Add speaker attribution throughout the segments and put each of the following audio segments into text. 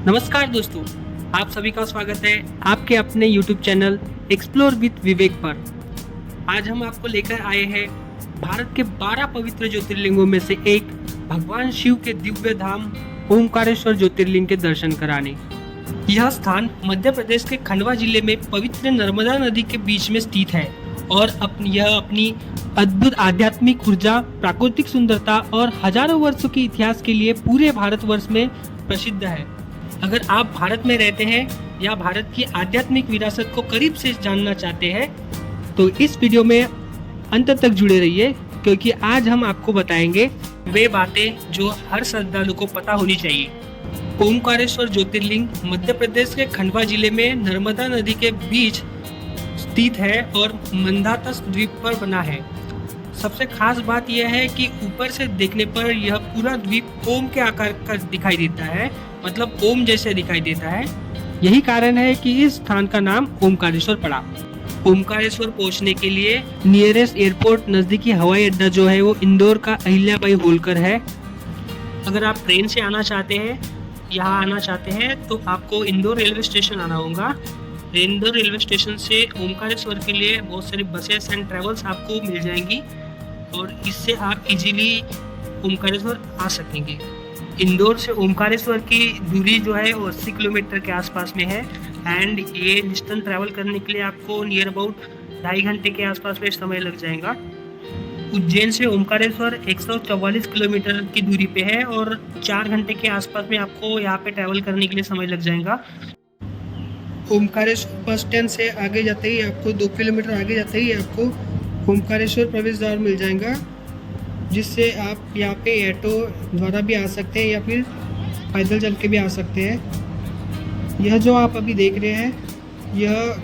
Speaker 1: नमस्कार दोस्तों, आप सभी का स्वागत है आपके अपने YouTube चैनल एक्सप्लोर विद विवेक पर। आज हम आपको लेकर आए हैं भारत के 12 पवित्र ज्योतिर्लिंगों में से एक भगवान शिव के दिव्य धाम ओमकारेश्वर ज्योतिर्लिंग के दर्शन कराने। यह स्थान मध्य प्रदेश के खंडवा जिले में पवित्र नर्मदा नदी के बीच में स्थित है और यह अपनी अद्भुत आध्यात्मिक ऊर्जा, प्राकृतिक सुंदरता और हजारों वर्षों के इतिहास के लिए पूरे भारतवर्ष में प्रसिद्ध है। अगर आप भारत में रहते हैं या भारत की आध्यात्मिक विरासत को करीब से जानना चाहते हैं तो इस वीडियो में अंत तक जुड़े रहिए, क्योंकि आज हम आपको बताएंगे वे बातें जो हर श्रद्धालु को पता होनी चाहिए। ओमकारेश्वर ज्योतिर्लिंग मध्य प्रदेश के खंडवा जिले में नर्मदा नदी के बीच स्थित है और मंदाता द्वीप पर बना है। सबसे खास बात यह है कि ऊपर से देखने पर यह पूरा द्वीप ओम के आकार का दिखाई देता है, मतलब ओम जैसे दिखाई देता है। यही कारण है कि इस स्थान का नाम ओमकारेश्वर पड़ा। ओमकारेश्वर पहुंचने के लिए नियरेस्ट एयरपोर्ट, नज़दीकी हवाई अड्डा जो है वो इंदौर का अहिल्याबाई होलकर है। अगर आप ट्रेन से आना चाहते हैं, यहाँ आना चाहते हैं तो आपको इंदौर रेलवे स्टेशन आना होगा। इंदौर रेलवे स्टेशन से ओमकारेश्वर के लिए बहुत सारी बसेस एंड ट्रेवल्स आपको मिल जाएंगी और इससे आप इजीली ओमकारेश्वर आ सकेंगे। इंदौर से ओमकारेश्वर की दूरी जो है वो 80 किलोमीटर के आसपास में है एंड ये डिस्टेंस ट्रैवल करने के लिए आपको नियर अबाउट 2.5 घंटे के आसपास में समय लग जाएगा। उज्जैन से ओमकारेश्वर 144 किलोमीटर की दूरी पे है और 4 घंटे के आसपास में आपको यहाँ पे ट्रैवल करने के लिए समय लग जाएगा। ओमकारेश्वर बस स्टैंड से आगे जाते ही आपको 2 किलोमीटर आगे जाते ही आपको ओमकारेश्वर प्रवेश द्वार मिल जाएगा, जिससे आप यहाँ पे ऑटो द्वारा भी आ सकते हैं या फिर पैदल चल के भी आ सकते हैं। यह जो आप अभी देख रहे हैं यह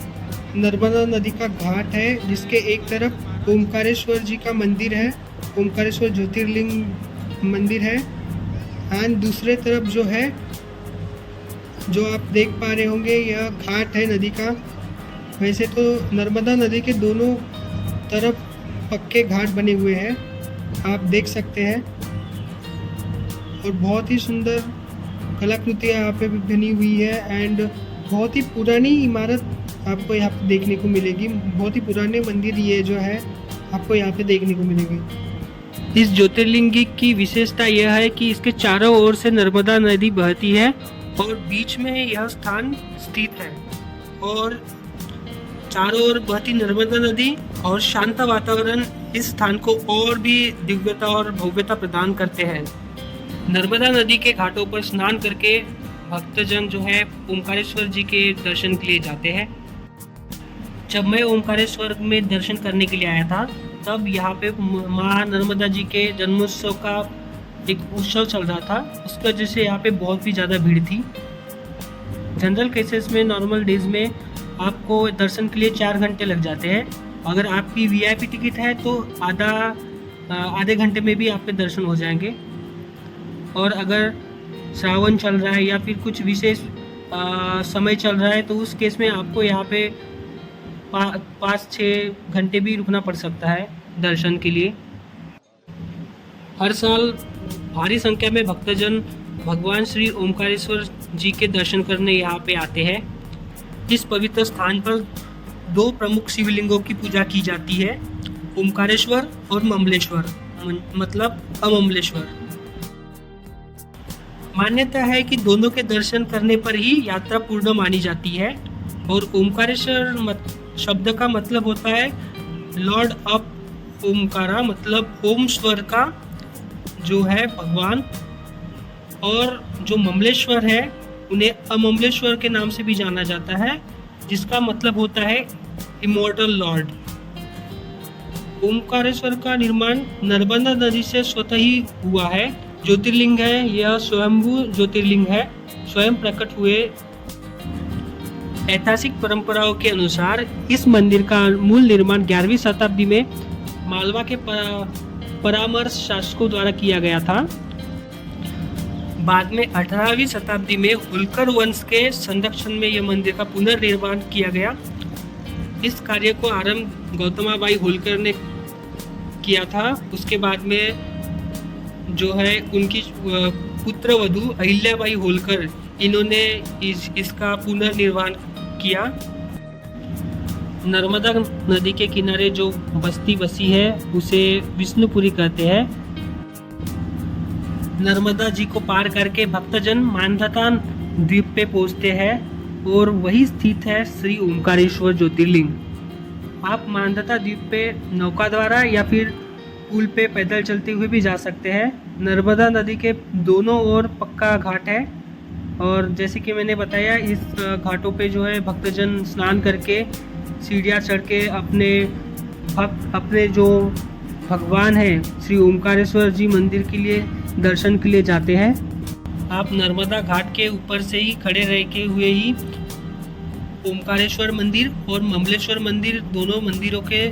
Speaker 1: नर्मदा नदी का घाट है, जिसके एक तरफ ओमकारेश्वर जी का मंदिर है, ओमकारेश्वर ज्योतिर्लिंग मंदिर है, एंड दूसरे तरफ जो है जो आप देख पा रहे होंगे यह घाट है नदी का। वैसे तो नर्मदा नदी के दोनों तरफ पक्के घाट बने हुए हैं, आप देख सकते हैं, और बहुत ही सुंदर कलाकृतियाँ यहाँ पे बनी हुई है एंड बहुत ही पुरानी इमारत आपको यहाँ पे देखने को मिलेगी। बहुत ही पुराने मंदिर ये जो है आपको यहाँ पे देखने को मिलेगी। इस ज्योतिर्लिंग की विशेषता यह है कि इसके चारों ओर से नर्मदा नदी बहती है और बीच में यह स्थान स्थित है और चारों ओर बहती नर्मदा नदी और शांत वातावरण इस स्थान को और भी दिव्यता और भव्यता प्रदान करते हैं। नर्मदा नदी के घाटों पर स्नान करके भक्तजन जो है ओमकारेश्वर जी के दर्शन के लिए जाते हैं। जब मैं ओमकारेश्वर में दर्शन करने के लिए आया था तब यहाँ पे माँ नर्मदा जी के जन्मोत्सव का एक उत्सव चल रहा था, उसकी वजह से यहाँ पे बहुत भी ज़्यादा भीड़ थी। जनरल केसेस में, नॉर्मल डेज में आपको दर्शन के लिए 4 घंटे लग जाते हैं। अगर आपकी वीआईपी टिकट है तो आधे घंटे में भी आपके दर्शन हो जाएंगे। और अगर श्रावण चल रहा है या फिर कुछ विशेष समय चल रहा है तो उस केस में आपको यहाँ पे 5-6 घंटे भी रुकना पड़ सकता है दर्शन के लिए। हर साल भारी संख्या में भक्तजन भगवान श्री ओमकारेश्वर जी के दर्शन करने यहाँ पे आते हैं। इस पवित्र स्थान पर 2 प्रमुख शिवलिंगों की पूजा की जाती है, ओमकारेश्वर और ममलेश्वर, मतलब अममलेश्वर। मान्यता है कि दोनों के दर्शन करने पर ही यात्रा पूर्ण मानी जाती है और ओमकारेश्वर शब्द का मतलब होता है लॉर्ड ऑफ ओमकारा, मतलब ओम स्वर का जो है भगवान, और जो ममलेश्वर है उन्हें अममलेश्वर के नाम से भी जाना जाता है, जिसका मतलब होता है इमॉर्टल लॉर्ड। ओमकारेश्वर का निर्माण नर्मदा नदी से स्वतः ही हुआ है। ज्योतिर्लिंग है, यह स्वयंभू ज्योतिर्लिंग है, स्वयं प्रकट हुए। ऐतिहासिक परंपराओं के अनुसार इस मंदिर का मूल निर्माण 11वीं शताब्दी में मालवा के परामर्श शासकों द्वारा किया गया था। बाद में 18वीं शताब्दी में होलकर वंश के संरक्षण में यह मंदिर का पुनर्निर्माण किया गया। इस कार्य को आरंभ गौतमाबाई होलकर ने किया था। उसके बाद में जो है उनकी पुत्र वधू अहिल्याबाई होलकर इन्होंने इसका पुनर्निर्माण किया। नर्मदा नदी के किनारे जो बस्ती बसी है उसे विष्णुपुरी कहते हैं। नर्मदा जी को पार करके भक्तजन मानधता द्वीप पे पहुंचते हैं और वही स्थित है श्री ओमकारेश्वर ज्योतिर्लिंग। आप मानधता द्वीप पे नौका द्वारा या फिर पुल पे पैदल चलते हुए भी जा सकते हैं। नर्मदा नदी के दोनों ओर पक्का घाट है और जैसे कि मैंने बताया इस घाटों पे जो है भक्तजन स्नान करके सीढ़ियाँ चढ़ के अपने जो भगवान है श्री ओमकारेश्वर जी मंदिर के लिए दर्शन के लिए जाते हैं। आप नर्मदा घाट के ऊपर से ही खड़े रह के हुए ही ओमकारेश्वर मंदिर और ममलेश्वर मंदिर दोनों मंदिरों के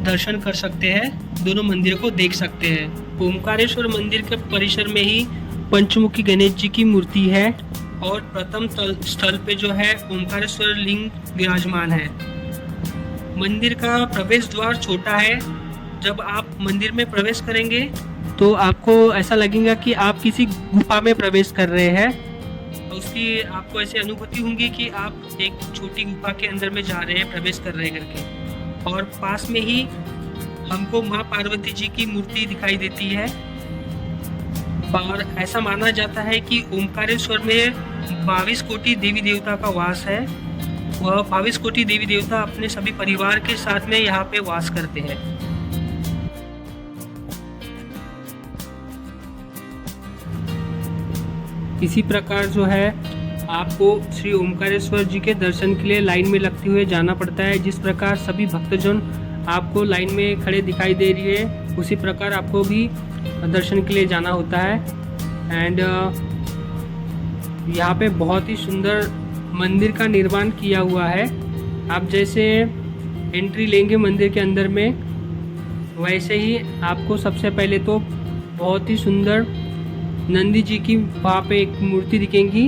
Speaker 1: दर्शन कर सकते हैं, दोनों मंदिरों को देख सकते हैं। ओमकारेश्वर मंदिर के परिसर में ही पंचमुखी गणेश जी की मूर्ति है और प्रथम स्थल पे जो है ओमकारेश्वर लिंग विराजमान है। मंदिर का प्रवेश द्वार छोटा है। जब आप मंदिर में प्रवेश करेंगे तो आपको ऐसा लगेगा कि आप किसी गुफा में प्रवेश कर रहे हैं। उसकी आपको ऐसी अनुभूति होगी कि आप एक छोटी गुफा के अंदर में जा रहे हैं, प्रवेश कर रहे हैं करके। और पास में ही हमको माँ पार्वती जी की मूर्ति दिखाई देती है और ऐसा माना जाता है कि ओमकारेश्वर में 22 कोटि देवी देवता का वास है। वह 22 कोटि देवी देवता अपने सभी परिवार के साथ में यहाँ पे वास करते हैं। इसी प्रकार जो है आपको श्री ओमकारेश्वर जी के दर्शन के लिए लाइन में लगते हुए जाना पड़ता है। जिस प्रकार सभी भक्तजन आपको लाइन में खड़े दिखाई दे रही है उसी प्रकार आपको भी दर्शन के लिए जाना होता है। एंड यहाँ पे बहुत ही सुंदर मंदिर का निर्माण किया हुआ है। आप जैसे एंट्री लेंगे मंदिर के अंदर में वैसे ही आपको सबसे पहले तो बहुत ही सुंदर नंदी जी की वहाँ पे एक मूर्ति दिखेगी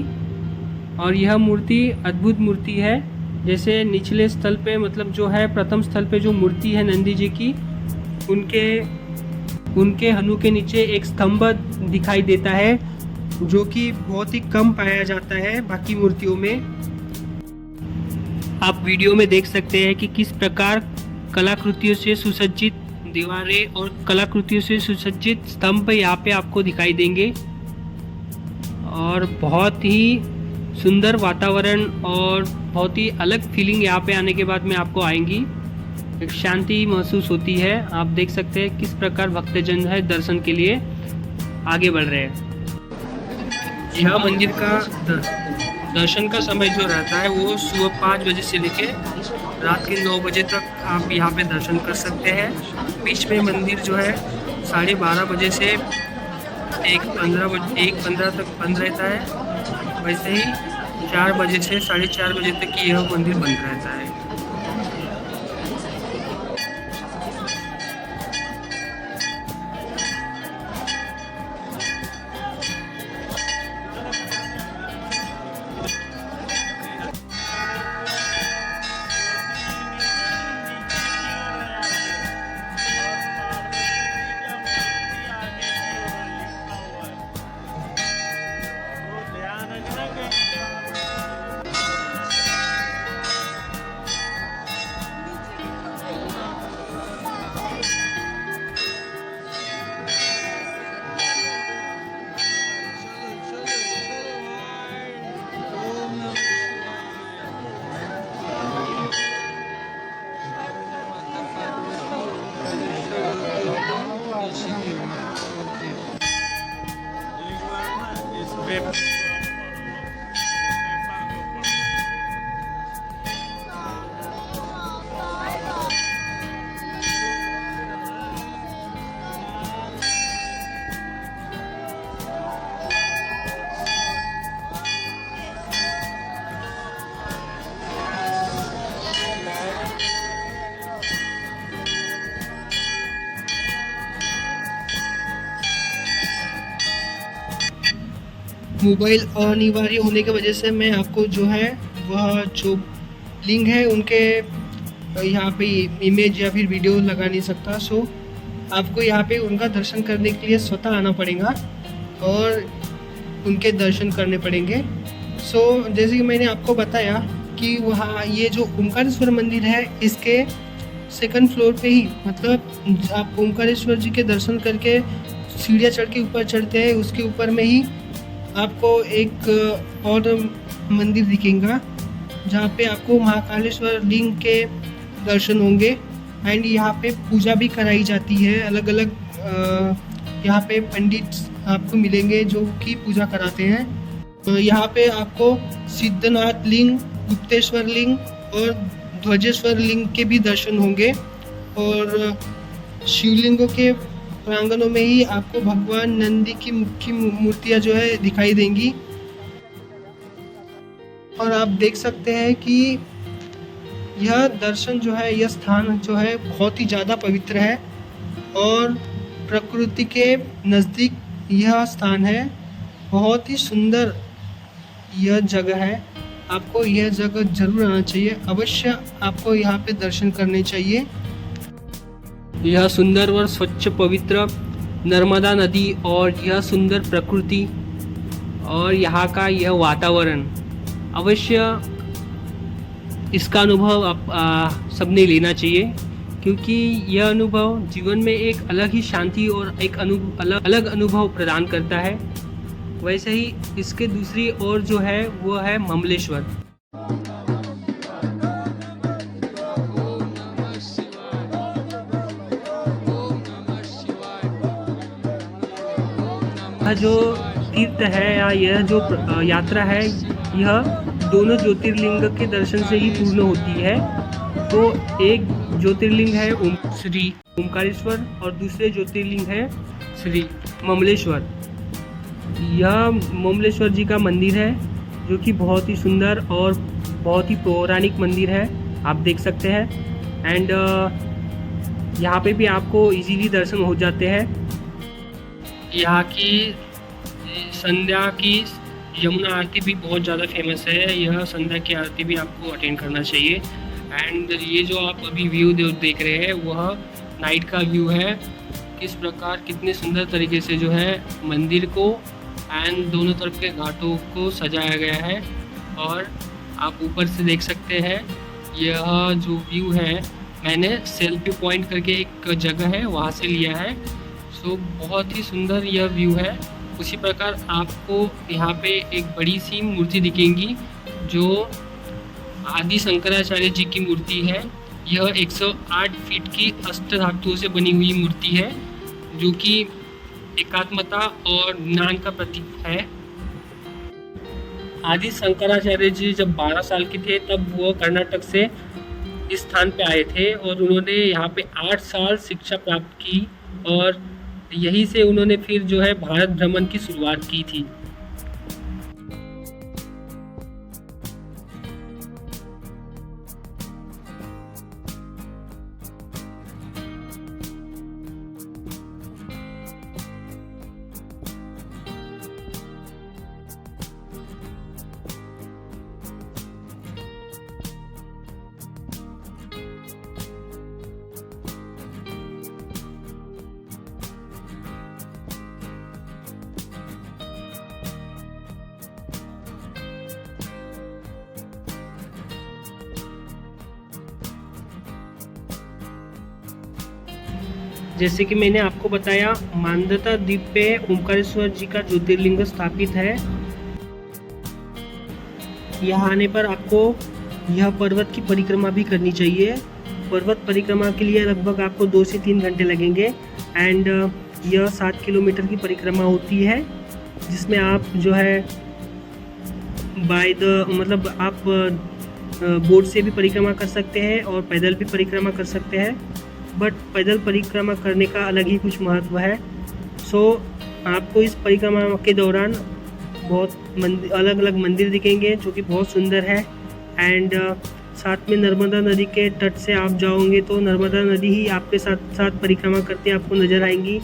Speaker 1: और यह मूर्ति अद्भुत मूर्ति है। जैसे निचले स्थल पे मतलब जो है प्रथम स्थल पे जो मूर्ति है नंदी जी की उनके हनु के नीचे एक स्तंभ दिखाई देता है जो कि बहुत ही कम पाया जाता है बाकी मूर्तियों में। आप वीडियो में देख सकते हैं कि किस प्रकार कलाकृतियों से सुसज्जित दीवारें और कलाकृतियों से सुसज्जित स्तंभ यहाँ पे आपको दिखाई देंगे और बहुत ही सुंदर वातावरण और बहुत ही अलग फीलिंग यहाँ पे आने के बाद में आपको आएंगी। एक शांति महसूस होती है। आप देख सकते हैं किस प्रकार भक्तजन है दर्शन के लिए आगे बढ़ रहे हैं। यह मंदिर का दर्शन का समय जो रहता है वो सुबह 5 बजे से लेके रात के 9 बजे तक आप यहाँ पे दर्शन कर सकते हैं। बीच में मंदिर जो है 12:30 बजे से 1:15 तक बंद रहता है। वैसे ही 4 बजे से 4:30 बजे तक यह मंदिर बंद रहता है। मोबाइल अनिवार्य होने की वजह से मैं आपको जो है वह जो लिंक है उनके यहाँ पे इमेज या फिर वीडियो लगा नहीं सकता। सो आपको यहाँ पे उनका दर्शन करने के लिए स्वतः आना पड़ेगा और उनके दर्शन करने पड़ेंगे। जैसे कि मैंने आपको बताया कि वहाँ ये जो ओंकारेश्वर मंदिर है, इसके सेकंड फ्लोर पे ही, मतलब आप ओंकारेश्वर जी के दर्शन करके सीढ़ियाँ चढ़ के ऊपर चढ़ते हैं, उसके ऊपर में ही आपको एक और मंदिर दिखेगा जहाँ पे आपको महाकालेश्वर लिंग के दर्शन होंगे। एंड यहाँ पे पूजा भी कराई जाती है, अलग अलग यहाँ पे पंडित आपको मिलेंगे जो कि पूजा कराते हैं। तो यहाँ पे आपको सिद्धनाथ लिंग, गुप्तेश्वर लिंग और ध्वजेश्वर लिंग के भी दर्शन होंगे। और शिवलिंगों के प्रांगणों में ही आपको भगवान नंदी की मुख्य मूर्तियाँ जो है दिखाई देंगी। और आप देख सकते हैं कि यह दर्शन जो है, यह स्थान जो है बहुत ही ज़्यादा पवित्र है और प्रकृति के नज़दीक यह स्थान है। बहुत ही सुंदर यह जगह है, आपको यह जगह जरूर आना चाहिए। अवश्य आपको यहाँ पे दर्शन करने चाहिए। यह सुंदर और स्वच्छ पवित्र नर्मदा नदी और यह सुंदर प्रकृति और यहाँ का यह वातावरण, अवश्य इसका अनुभव आप सबने लेना चाहिए, क्योंकि यह अनुभव जीवन में एक अलग ही शांति और एक अलग अनुभव प्रदान करता है। वैसे ही इसके दूसरी ओर जो है वो है ममलेश्वर। यह जो तीर्थ है या यह जो यात्रा है, यह दोनों ज्योतिर्लिंग के दर्शन से ही पूर्ण होती है। तो एक ज्योतिर्लिंग है श्री ओंकारेश्वर और दूसरे ज्योतिर्लिंग है श्री ममलेश्वर। यह ममलेश्वर जी का मंदिर है जो कि बहुत ही सुंदर और बहुत ही पौराणिक मंदिर है, आप देख सकते हैं। एंड यहाँ पे भी आपको इजीली दर्शन हो जाते हैं। यहाँ की संध्या की यमुना आरती भी बहुत ज़्यादा फेमस है। यह संध्या की आरती भी आपको अटेंड करना चाहिए। एंड ये जो आप अभी व्यू देख रहे हैं वह नाइट का व्यू है। किस प्रकार कितने सुंदर तरीके से जो है मंदिर को एंड दोनों तरफ के घाटों को सजाया गया है। और आप ऊपर से देख सकते हैं यह जो व्यू है, मैंने सेल्फी पॉइंट करके एक जगह है वहाँ से लिया है। सो बहुत ही सुंदर यह व्यू है। उसी प्रकार आपको यहाँ पे एक बड़ी सी मूर्ति दिखेगी जो आदि शंकराचार्य जी की मूर्ति है। यह 108 फीट की अष्टधातुओं से बनी हुई मूर्ति है जो कि एकात्मता और ज्ञान का प्रतीक है। आदि शंकराचार्य जी जब 12 साल के थे तब वो कर्नाटक से इस स्थान पे आए थे और उन्होंने यहाँ पे 8 साल शिक्षा प्राप्त की और यहीं से उन्होंने फिर जो है भारत भ्रमण की शुरुआत की थी। जैसे कि मैंने आपको बताया, मांधाता द्वीप पे ओंकारेश्वर जी का ज्योतिर्लिंग स्थापित है। यहाँ आने पर आपको यह पर्वत की परिक्रमा भी करनी चाहिए। पर्वत परिक्रमा के लिए लगभग आपको 2 से 3 घंटे लगेंगे। एंड यह 7 किलोमीटर की परिक्रमा होती है, जिसमें आप जो है मतलब आप बोट से भी परिक्रमा कर सकते हैं और पैदल भी परिक्रमा कर सकते हैं। बट पैदल परिक्रमा करने का अलग ही कुछ महत्व है। सो आपको इस परिक्रमा के दौरान बहुत अलग अलग मंदिर दिखेंगे जो कि बहुत सुंदर है। एंड साथ में नर्मदा नदी के तट से आप जाओगे तो नर्मदा नदी ही आपके साथ साथ परिक्रमा करते आपको नज़र आएंगी।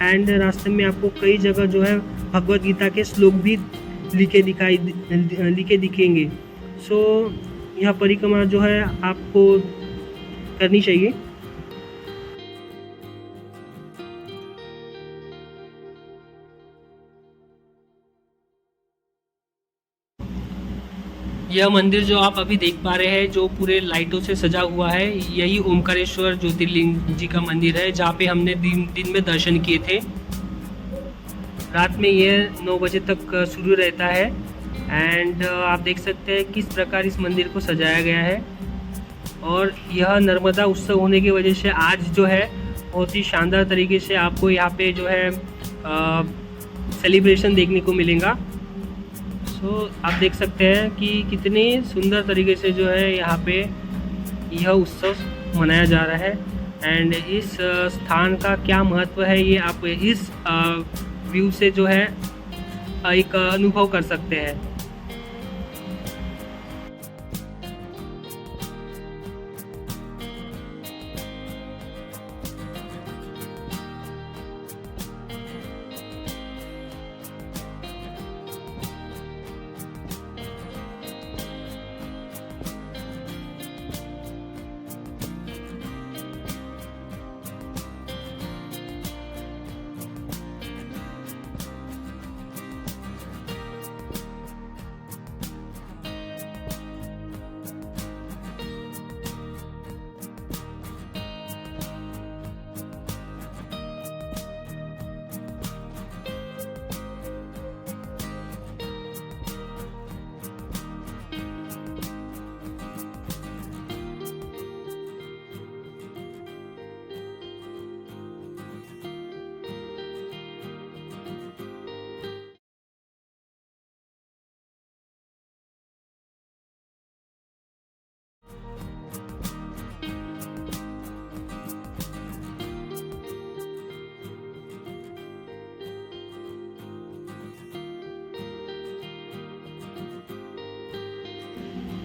Speaker 1: एंड रास्ते में आपको कई जगह जो है भगवद गीता के श्लोक भी लिखे दिखेंगे। सो यह परिक्रमा जो है आपको करनी चाहिए। यह मंदिर जो आप अभी देख पा रहे हैं, जो पूरे लाइटों से सजा हुआ है, यही ओमकारेश्वर ज्योतिर्लिंग जी का मंदिर है, जहाँ पे हमने दिन में दर्शन किए थे। रात में यह 9 बजे तक शुरू रहता है। एंड आप देख सकते हैं किस प्रकार इस मंदिर को सजाया गया है। और यह नर्मदा उत्सव होने की वजह से आज जो है बहुत ही शानदार तरीके से आपको यहाँ पे जो है सेलिब्रेशन देखने को मिलेगा। सो आप देख सकते हैं कि कितने सुंदर तरीके से जो है यहाँ पे यह उत्सव मनाया जा रहा है। एंड इस स्थान का क्या महत्व है, ये आप इस व्यू से जो है एक अनुभव कर सकते हैं।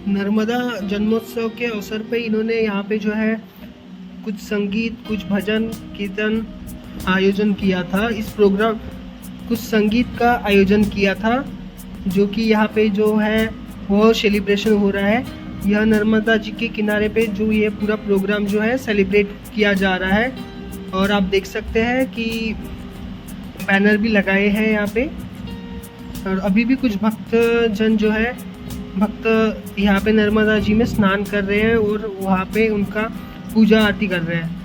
Speaker 1: नर्मदा जन्मोत्सव के अवसर पे इन्होंने यहाँ पे जो है कुछ संगीत, कुछ भजन कीर्तन आयोजन किया था। इस प्रोग्राम कुछ संगीत का आयोजन किया था, जो कि यहाँ पे जो है वो सेलिब्रेशन हो रहा है। यह नर्मदा जी के किनारे पे जो ये पूरा प्रोग्राम जो है सेलिब्रेट किया जा रहा है। और आप देख सकते हैं कि बैनर भी लगाए हैं यहाँ पे। और अभी भी कुछ भक्तजन जो है भक्त यहाँ पे नर्मदा जी में स्नान कर रहे हैं और वहाँ पे उनका पूजा आरती कर रहे हैं।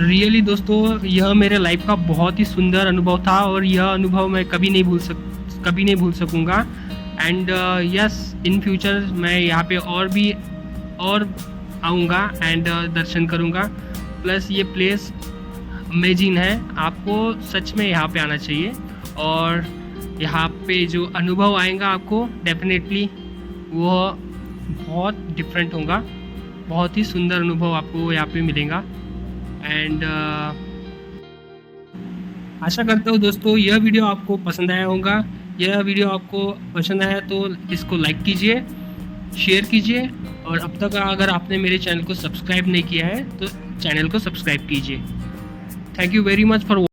Speaker 1: रियली दोस्तों, यह मेरे लाइफ का बहुत ही सुंदर अनुभव था और यह अनुभव मैं कभी नहीं भूल सकूँगा। एंड यस, इन फ्यूचर मैं यहाँ पे और आऊँगा एंड दर्शन करूँगा। प्लस ये प्लेस अमेजिंग है, आपको सच में यहाँ पे आना चाहिए। और यहाँ पे जो अनुभव आएगा आपको डेफिनेटली वो बहुत डिफरेंट होगा, बहुत ही सुंदर अनुभव आपको यहाँ पे मिलेगा। एंड आशा करता हूँ दोस्तों यह वीडियो आपको पसंद आया होगा। यह वीडियो आपको पसंद आया तो इसको लाइक कीजिए, शेयर कीजिए, और अब तक अगर आपने मेरे चैनल को सब्सक्राइब नहीं किया है तो चैनल को सब्सक्राइब कीजिए। Thank you very much for